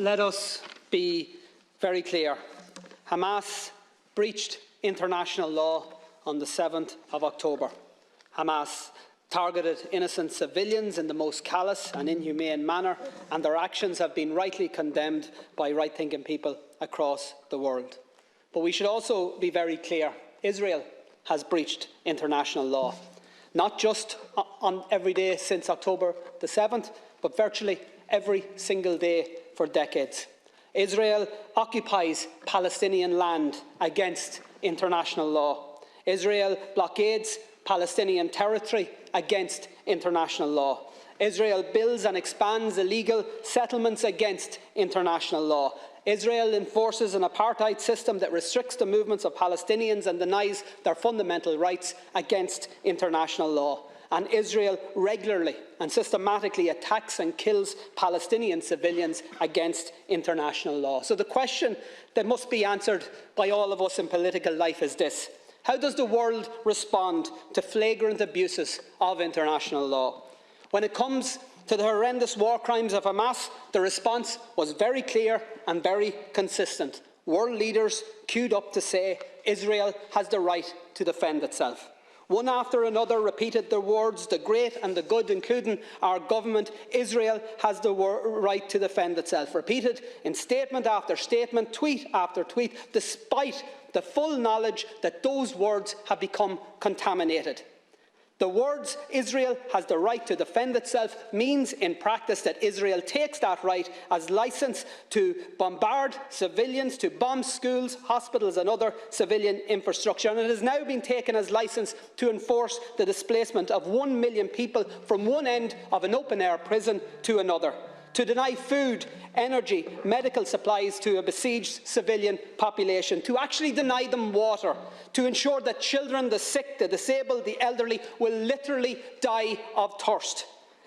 Let us be very clear. Hamas breached international law on the 7th of October. Hamas targeted innocent civilians in the most callous and inhumane manner, and their actions have been rightly condemned by right-thinking people across the world. But we should also be very clear. Israel has breached international law, not just on every day since October the 7th, but virtually every single day for decades. Israel occupies Palestinian land against international law. Israel blockades Palestinian territory against international law. Israel builds and expands illegal settlements against international law. Israel enforces an apartheid system that restricts the movements of Palestinians and denies their fundamental rights against international law. And Israel regularly and systematically attacks and kills Palestinian civilians against international law. So the question that must be answered by all of us in political life is this: how does the world respond to flagrant abuses of international law? When it comes to the horrendous war crimes of Hamas, the response was very clear and very consistent. World leaders queued up to say Israel has the right to defend itself. One after another repeated the words, the great and the good, including our government: Israel has the right to defend itself. Repeated in statement after statement, tweet after tweet, despite the full knowledge that those words have become contaminated. The words "Israel has the right to defend itself" means in practice that Israel takes that right as licence to bombard civilians, to bomb schools, hospitals and other civilian infrastructure. And it has now been taken as licence to enforce the displacement of 1 million people from one end of an open-air prison to another, to deny food, energy, medical supplies to a besieged civilian population, to actually deny them water, to ensure that children, the sick, the disabled, the elderly will literally die of thirst.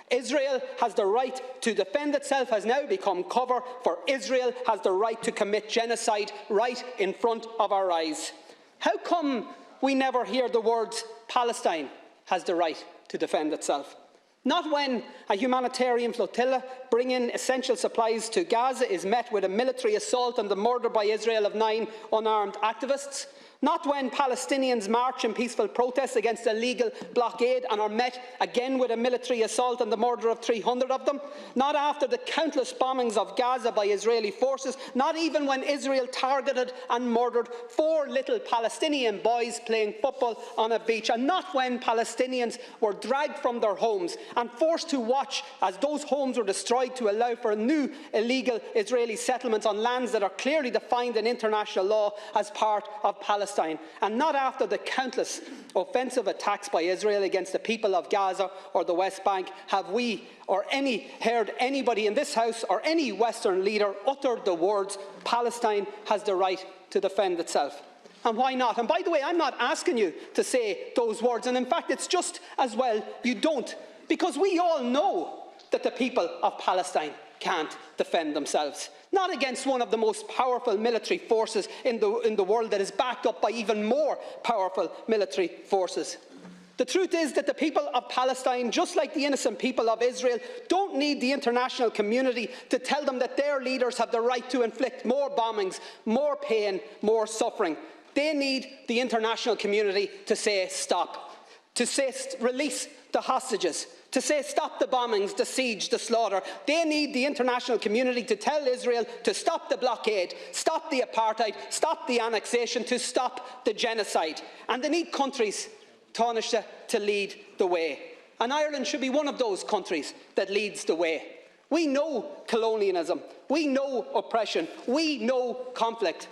Israel has the right to defend itself has now become cover for Israel has the right to commit genocide right in front of our eyes. How come we never hear the words "Palestine has the right to defend itself"? Not when a humanitarian flotilla bringing essential supplies to Gaza is met with a military assault and the murder by Israel of 9 unarmed activists. Not when Palestinians march in peaceful protest against a legal blockade and are met again with a military assault and the murder of 300 of them. Not after the countless bombings of Gaza by Israeli forces. Not even when Israel targeted and murdered 4 little Palestinian boys playing football on a beach. And not when Palestinians were dragged from their homes and forced to watch as those homes were destroyed to allow for new illegal Israeli settlements on lands that are clearly defined in international law as part of Palestine. And not after the countless offensive attacks by Israel against the people of Gaza or the West Bank have we or heard anybody in this House or any Western leader utter the words "Palestine has the right to defend itself." And why not? And by the way, I'm not asking you to say those words, and in fact it's just as well you don't, because we all know that the people of Palestine can't defend themselves. Not against one of the most powerful military forces in the world that is backed up by even more powerful military forces. The truth is that the people of Palestine, just like the innocent people of Israel, don't need the international community to tell them that their leaders have the right to inflict more bombings, more pain, more suffering. They need the international community to say stop, to say release the hostages, to say stop the bombings, the siege, the slaughter. They need the international community to tell Israel to stop the blockade, stop the apartheid, stop the annexation, to stop the genocide. And they need countries, Taoiseach, to lead the way. And Ireland should be one of those countries that leads the way. We know colonialism, we know oppression, we know conflict,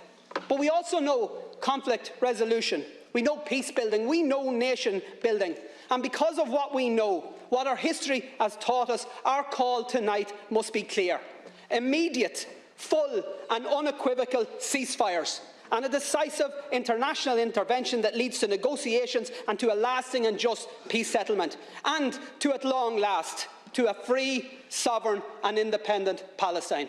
but we also know conflict resolution. We know peace building, we know nation building. And because of what we know, what our history has taught us, our call tonight must be clear: immediate, full and unequivocal ceasefires, and a decisive international intervention that leads to negotiations and to a lasting and just peace settlement, and to, at long last, to a free, sovereign and independent Palestine.